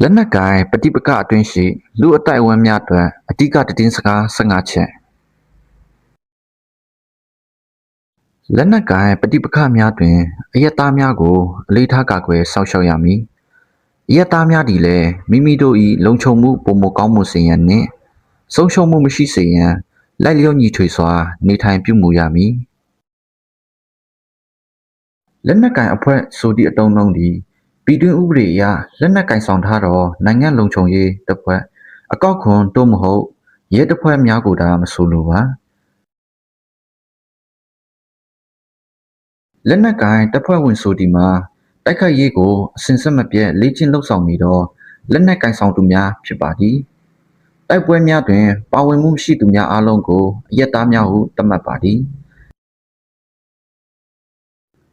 လက်နက်ကိုင်ပဋိပက္ခအတွင်းရှိလူအတိုက်အဝန်းများအတွက်အဓိကသတင်းစကား15ချက်လက်နက်ကိုင်ပဋိပက္ခများတွင်အယက်သားများကိုအလေးထားကာကွယ်စောင့်ရှောက်ရမည်အယက်သားများသည်လည်းမိမိတို့၏လုံခြုံမှုပုံမကောင်းမှုစေရန်နှင့်ဆုံးရှုံးမှုမရှိစေရန်လိုက်လျောညီထွေစွာနေထိုင်ပြုမူရမည်လက်နက်ကိုင်အဖွဲ့ဆိုသည့်အတုံးလုံးသည်ပြည်တွင်းဥပဒေအရလက်နက်ကင်ဆောင်ထားသောနိုင်ငံလုံခြုံရေးတပ်ဖွဲ့အကောက်ခွန်တို့မဟုတ်ရဲတပ်ဖွဲ့များကိုသာမဆိုလိုပါလက်နက်ကင်တပ်ဖွဲ့ဝင်ဆိုသည်မှာတိုက်ခိုက်ရေးကိုအစဉ်ဆက်မပြတ်လေ့ကျင့်လှုပ်ဆောင်နေသောလက်နက်ကင်ဆောင်သူများဖြစ်ပါသည်တိုက်ပွဲများတွင်ပါဝင်မှုရှိသူများအားလုံးကိုအယက်သားများဟုသတ်မှတ်ပါသည်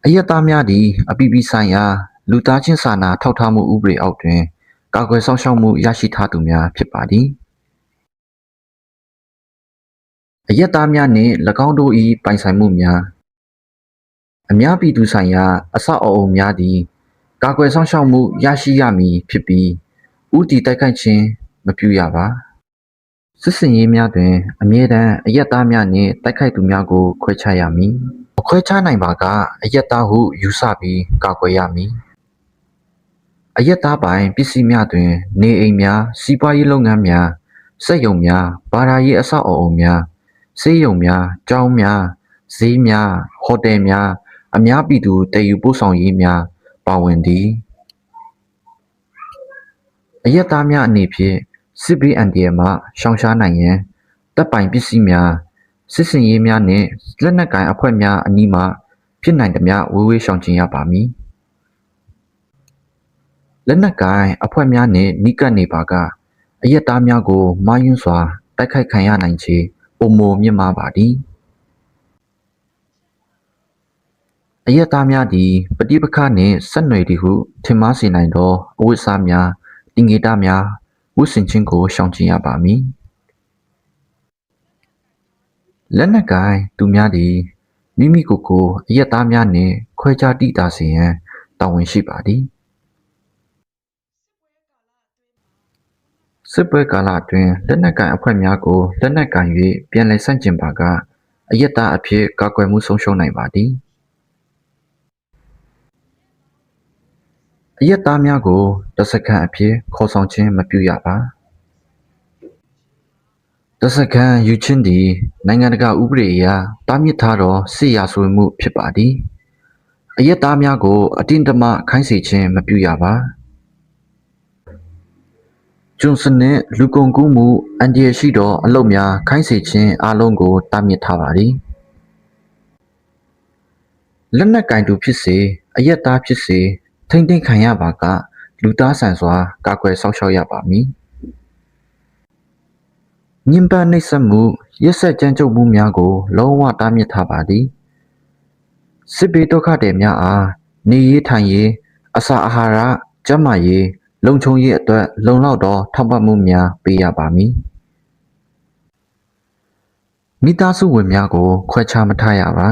အယက်သားများသည်အပြည်ပြည်ဆိုင်ရာလူသားချင်းစာနာထောက်ထားမှုဥပဒေအောက်တွင်ကာကွယ်စောင့်ရှောက်မှုရရှိထားသူများဖြစ်ပါသည်အယက်သားများနှင့်၎င်းတို့၏ပိုင်ဆိုင်မှုများအများပြည်သူဆိုင်ရာအဆောက်အအုံများသည်ကာကွယ်စောင့်ရှောက်မှုရရှိရမည်ဖြစ်ပြီးဥတီတိုက်ခိုက်ခြင်းမပြုရပါစစ်စင်ရေးများတွင်အမြဲတမ်းအယက်သားများနှင့်တိုက်ခိုက်သူများကိုခွဲခြားရမည်မခွဲခြားနိုင်ပါကအယက်သားဟုယူဆပြီးကာကွယ်ရမည်အယက်သားပိုင်ပစ္စည်းများတွင်နေအိမ်များစီးပွားရေးလုပ်ငန်းများစက်ရုံများဘာသာရေးအဆောက်အအုံများဆေးရုံများကျောင်းများဈေးများဟိုတယ်များအများပြည်သူတည်ယူပို့ဆောင်ရေးများပါဝင်သည်အယက်သားများအနေဖြင့်စစ်ဘေးအန္တရာယ်မှရှောင်ရှားနိုင်ရန်တပ်ပိုင်ပစ္စည်းများစစ်စင်ရေးများနှင့်လက်နက်ကိုင်အဖွဲ့များအနီးမှဖြစ်နိုင်သမျှဝေးဝေးရှောင်ကျဉ်ရပါမည်လက်နက်ကိုင်အဖွဲ့များနှင့်နီးကပ်နေပါကအယက်သားများကိုမှားယွင်းစွာတိုက်ခိုက်ခံရနိုင်ခြေပုံမမြင့်မားပါသည်အယက်သားများသည်ပဋိပက္ခနှင့်ဆက်နွယ်သည်ဟုထင်မှားစေနိုင်သောအဝတ်အစားများတင်ငေတများဝတ်ဆင်ခြင်းကိုရှောင်ကျဉ်ရပါမည်လက်နက်ကိုင်သူများသည်မိမိကိုယ်ကိုအယက်သားများနှင့်ခွဲခြားတိတာစေရန်တာဝန်ရှိပါသည်စစ်ပွဲကာလအတွင်းလက်နက်ကိုင်အဖွဲ့များကိုလက်နက်ကိုင်၍ပြန်လည်ဆန့်ကျင်ပါကအယက်သားအဖြစ်ကာကွယ်မှုဆုံးရှုံးနိုင်ပါသည်အယက်သားများကိုတပ်စခန်းအဖြစ်ခေါ်ဆောင်ခြင်းမပြုရပါတပ်စခန်းယူခြင်းသည်နိုင်ငံတကာဥပဒေအရတားမြစ်ထားသောစစ်ရာဇဝတ်မှုဖြစ်ပါသည်အယက်သားများကိုအတင်းအဓမ္မခိုင်းစေခြင်းမပြုရပါကျွန်းစနစ်လူကုန်ကူးမှုအန္တရာယ်ရှိသောအလုပ်များခိုင်းစေခြင်းအားလုံးကိုတားမြစ်ထားပါသည်လက်နက်ကင်သူဖြစ်စေအယက်သားဖြစ်စေထိမ့်သိမ်းခံရပါကလူသားဆန်စွာကာကွယ်စောင့်ရှောက်ရပါမည်ညှဉ်းပန်းနှိပ်စက်မှုရက်စက်ကြမ်းကြုတ်မှုများကိုလုံးဝတားမြစ်ထားပါသည်စစ်ဘေးဒုက္ခသည်များအားနေရေးထိုင်ရေးအစာအာဟာရကျန်းမာရေးလုံခြုံရေးအတွက်လုံလောက်သောထောက်ပံ့မှုများပေးရပါမည်မိသားစုဝင်များကိုခွဲခြားမထားရပါ